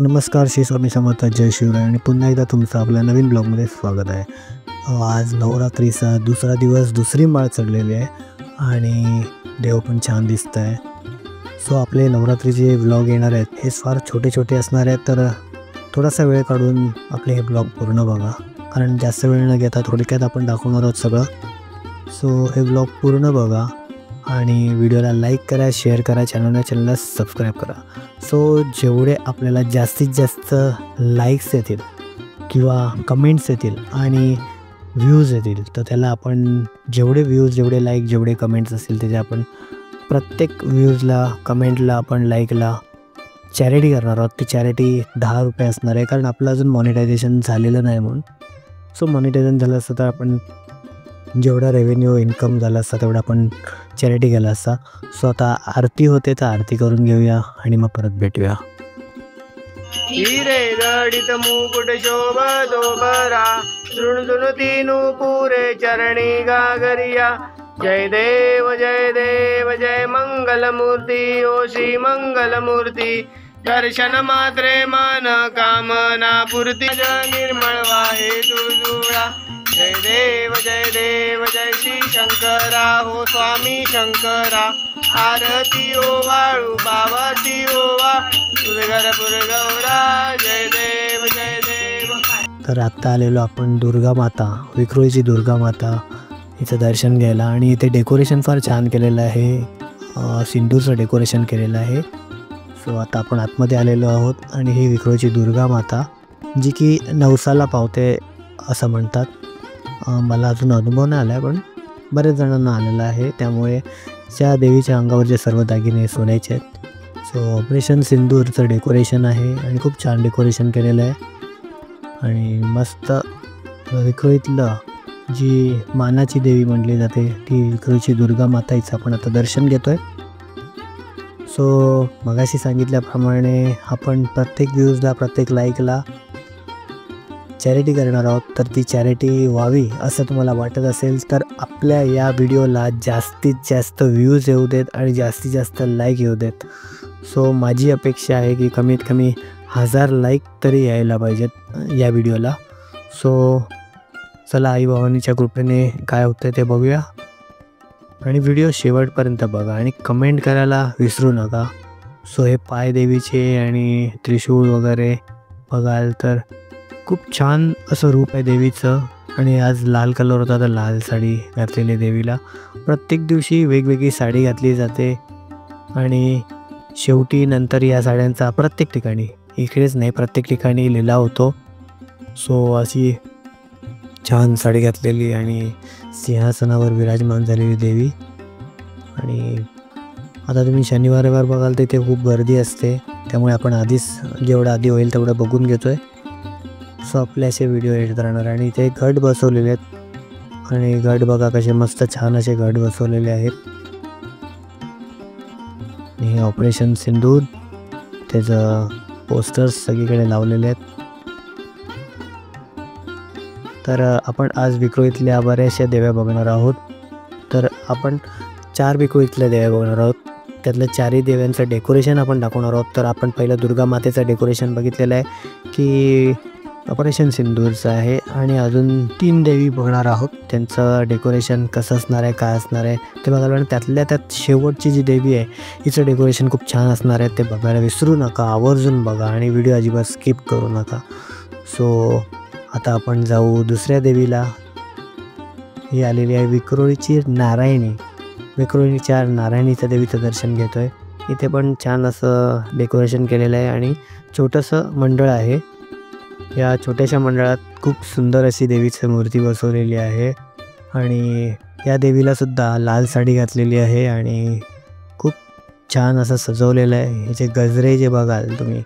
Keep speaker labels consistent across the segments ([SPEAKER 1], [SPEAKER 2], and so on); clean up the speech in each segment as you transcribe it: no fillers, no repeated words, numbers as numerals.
[SPEAKER 1] नमस्कार, श्री स्वामी समर्थ, जय शिवराय आणि पुन्हा एकदा तुमचं आपल्या नवीन ब्लॉगमध्ये स्वागत आहे। आज नवरात्रीचा दुसरा दिवस, दुसरी माळ चढलेली आहे आणि देव पण छान दिसत आहे। सो आपले नवरात्रीचे ब्लॉग येणार आहेत, हे फार छोटे छोटे असणार आहेत, तर थोडासा वेळ काढून आपले हे ब्लॉग पूर्ण बघा, कारण जास्त वेळ न घेता थोडक्यात आपण दाखवणार आहोत सगळं। सो हे ब्लॉग पूर्ण बघा आणि व्हिडिओला लाईक करा, शेअर करा, चॅनलला सबस्क्राईब करा। सो जेवढे आपल्याला जास्तीत जास्त लाईक्स येतील किंवा कमेंट्स येतील आणि व्ह्यूज येतील, तर त्याला आपण जेवढे व्ह्यूज, जेवढे लाईक, जेवढे कमेंट्स असतील त्याचे आपण प्रत्येक व्ह्यूजला, कमेंटला, आपण लाईकला चॅरिटी करणार आहोत। ती चॅरिटी 10 रुपये असणार आहे, कारण आपलं अजून मॉनिटायझेशन झालेलं नाही म्हणून। सो मॉनिटायझेशन झालं असतं तर आपण जेवढा रेव्हेन्यू इन्कम झाला असता तेवढा आपण चॅरिटी केला असता। सो आता आरती होते, तर आरती करून घेऊया आणि मग परत भेटूया।
[SPEAKER 2] हिरे जडित मुकुट शोभतो बरा, झुणझुण तीनु पुरे चरणी गागरिया। जय देव जय देव जय मंगल मूर्ती, ओ श्री मंगल मूर्ती। दर्शन मात्रे मन कामना पूर्ती, निर्मळ वाहे तुझुळा। जय देव जय श्री शंकरा, हो स्वामी शंकरा। आरती ओ वाळू बाबाती ओवा, तुझघरपुर गौरा। जय देव जय देव।
[SPEAKER 1] तर आत्ता आलेलो आपण दुर्गा माता, विक्रोळीची दुर्गा माता हिचं दर्शन घ्यायला, आणि इथे डेकोरेशन फार छान केलेलं आहे, सिंदूरचं डेकोरेशन केलेलं आहे। सो आता आपण आतमध्ये आलेलो आहोत आणि ही विक्रोळीची दुर्गा माता, जी की नवसाला पावते असं म्हणतात। मला अजून अनुभव नाही आला, पण बरेच जणांना आलेला आहे, त्यामुळे त्या देवीच्या अंगावरचे सर्व दागिने सोन्याचे आहेत। सो ऑपरेशन सिंदूरचं डेकोरेशन आहे आणि खूप छान डेकोरेशन केलेलं आहे, आणि मस्त विक्रोळीतलं जी मानाची देवी म्हटली जाते ती विक्रोळीची दुर्गा माता, हिचं आपण आता दर्शन घेतो आहे। सो मगाशी सांगितल्याप्रमाणे आपण प्रत्येक व्ह्यूजला, प्रत्येक लाईकला चॅरिटी करणार आहोत। तर ती चॅरिटी व्हावी असं तुम्हाला वाटत असेल तर आपल्या या व्हिडिओला जास्तीत जास्त व्ह्यूज येऊ देत आणि जास्तीत जास्त लाईक येऊ देत। सो माझी अपेक्षा आहे की कमीत कमी 1000 लाईक तरी यायला पाहिजेत या व्हिडिओला। सो चला, आई भवानीच्या कृपेने काय होतं ते बघूया, आणि व्हिडिओ शेवटपर्यंत बघा आणि कमेंट करायला विसरू नका। सो हे पाय देवीचे आणि त्रिशूळ वगैरे बघाल तर खूप छान असं रूप आहे देवीचं, आणि आज लाल कलर होता तर लाल साडी घातलेली देवीला। प्रत्येक दिवशी वेगवेगळी साडी घातली जाते आणि शेवटी नंतर या साड्यांचा प्रत्येक ठिकाणी, इकडेच नाही प्रत्येक ठिकाणी लिलाव होतो। सो अशी छान साडी घातलेली आणि सिंहासनावर विराजमान झालेली देवी, आणि आता तुम्ही शनिवार रविवार बघाल तर इथे खूप गर्दी असते, त्यामुळे आपण आधीच जेवढं आधी होईल तेवढं बघून घेतो आहे। सो आपले असे व्हिडिओ एडिट राहणार, आणि इथे घट बसवलेले आहेत, आणि घट बघा कसे मस्त छान असे घट बसवलेले आहेत। हे ऑपरेशन सिंदूर, त्याचं पोस्टर्स सगळीकडे लावलेले आहेत। तर आपण आज विक्रोळीतल्या बऱ्याचशा देव्या बघणार आहोत। तर आपण 4 विक्रोळीतल्या देव्या बघणार आहोत, त्यातल्या 4ही देव्यांचं डेकोरेशन आपण दाखवणार आहोत। तर आपण पहिलं दुर्गा मातेचं डेकोरेशन बघितलेलं आहे की ऑपरेशन सिंदूरचं आहे, आणि अजून 3 देवी बघणार आहोत, त्यांचं डेकोरेशन कसं असणार आहे, काय असणार आहे ते बघायला। आणि त्यातल्या त्यात शेवटची जी देवी आहे हिचं डेकोरेशन खूप छान असणार आहे, ते बघायला विसरू नका, आवर्जून बघा आणि व्हिडिओ अजिबात स्किप करू नका। सो आता आपण जाऊ दुसऱ्या देवीला। ही आलेली आहे विक्रोळीची नारायणी, विक्रोळीच्या नारायणीच्या देवीचं दर्शन घेतो आहे। इथे पण छान असं डेकोरेशन केलेलं आहे आणि छोटंसं मंडळ आहे। या छोट्याशा मंडळात खूप सुंदर अशी देवीची मूर्ती बसवलेली आहे, आणि या देवीलासुद्धा लाल साडी घातलेली आहे आणि खूप छान असं सजवलेलं आहे। ह्याचे गजरे जे बघाल तुम्ही,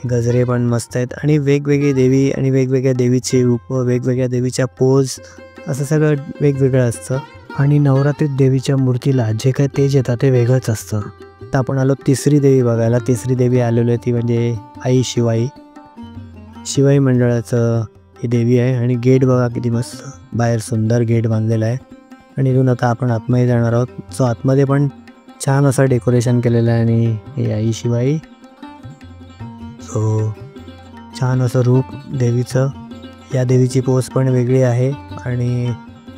[SPEAKER 1] गजरे पण मस्त आहेत, आणि वेगवेगळी देवी आणि वेगवेगळ्या देवीचे रूप, वेगवेगळ्या देवीच्या पोज, असं सगळं वेगवेगळं असतं। आणि नवरात्रीत देवीच्या मूर्तीला जे काय तेज येतं ते वेगळंच असतं। तर आपण आलो तिसरी देवी बघायला। तिसरी देवी आलेलो आहे ती म्हणजे आई शिवाई, शिवाई मंडळाचं ही देवी आहे, आणि गेट बघा किती मस्त, बाहेर सुंदर गेट बांधलेला आहे, आणि इथून आता आपण आतमध्ये जाणार आहोत। सो आतमध्ये पण छान असं डेकोरेशन केलेलं आहे, आणि ही आई शिवाई। सो छान असं रूप देवीचं. या देवीची पोच पण वेगळी आहे आणि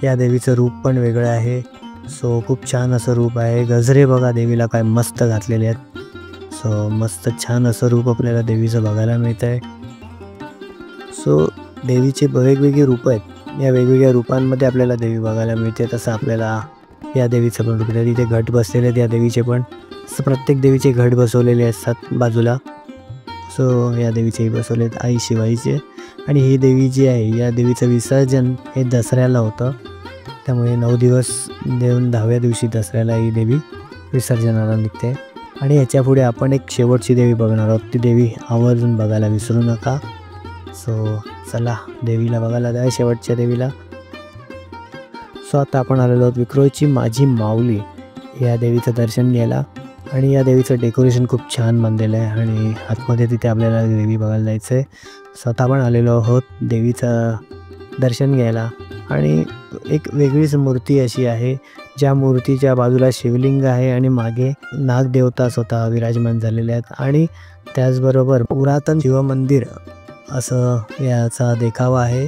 [SPEAKER 1] या देवीचं रूप पण वेगळं आहे. सो खूप छान असं रूप आहे. गजरे बघा देवीला काय मस्त घातलेले आहेत. सो मस्त छान असं रूप आपल्याला देवीचं बघायला मिळतं आहे. सो देवीचे वेगवेगळी रूपं आहेत. या वेगवेगळ्या रूपांमध्ये आपल्याला देवी बघायला मिळते. तसं आपल्याला या देवीचं पण रूप आहे. तिथे घट बसलेले आहेत या देवीचे पण. असं प्रत्येक देवीचे घट बसवलेले असतात बाजूला. सो या देवीचेही बसवले आहेत आई शिवाईचे. आणि ही देवी जी आहे या देवीचं विसर्जन हे दसऱ्याला होतं. त्यामुळे 9 दिवस देऊन 10व्या दिवशी दसऱ्याला ही देवी विसर्जनाला निघते. आणि याच्या पुढे आपण एक शेवटची देवी बघणार आहोत. ती देवी आवर्जून बघायला विसरू नका. सो चला देवीला बघायला द्या, शेवटच्या देवीला. सो आता आपण आलेलो आहोत विक्रोळची माझी माऊली या देवीचं दर्शन घ्यायला. आणि या देवीचं डेकोरेशन खूप छान बांधलेलं आहे आणि आतमध्ये तिथे आपल्याला देवी बघायला जायचं आहे. सो आता आपण आलेलो आहोत देवीचं दर्शन घ्यायला. आणि एक वेगळीच मूर्ती अशी आहे, ज्या मूर्तीच्या बाजूला शिवलिंग आहे आणि मागे नागदेवता स्वतः विराजमान झालेले आहेत. आणि त्याचबरोबर पुरातन शिवमंदिर असं याचा देखावा आहे.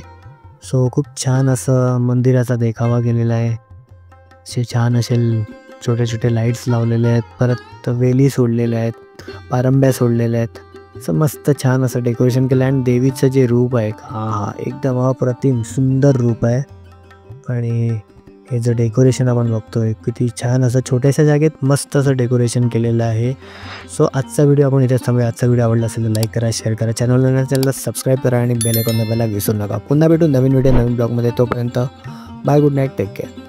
[SPEAKER 1] सो खूप छान असं मंदिराचा देखावा केलेला आहे. असे छान असे छोटे छोटे लाईट्स लावलेले आहेत. परत वेली सोडलेल्या आहेत, पारंब्या सोडलेल्या आहेत. असं मस्त छान असं डेकोरेशन केलं आहे. आणि देवीचं जे रूप आहे एकदम अप्रतिम सुंदर रूप आहे. आणि हे जे डेकोरेशन आपण बघतोय किती छान असं छोट्याशा जागेत मस्त असं डेकोरेशन केलेलं आहे. सो आजचा व्हिडिओ आपण इथेच थांबूया. आजचा व्हिडिओ आवडला असेल तर लाईक करा, शेअर करा, चॅनलला सबस्क्राईब करा आणि बेल आयकॉन दाबायला विसरू नका. पुन्हा भेटू नवीन व्हिडिओ नवीन ब्लॉगमध्ये. तोपर्यंत bye, good night, take care.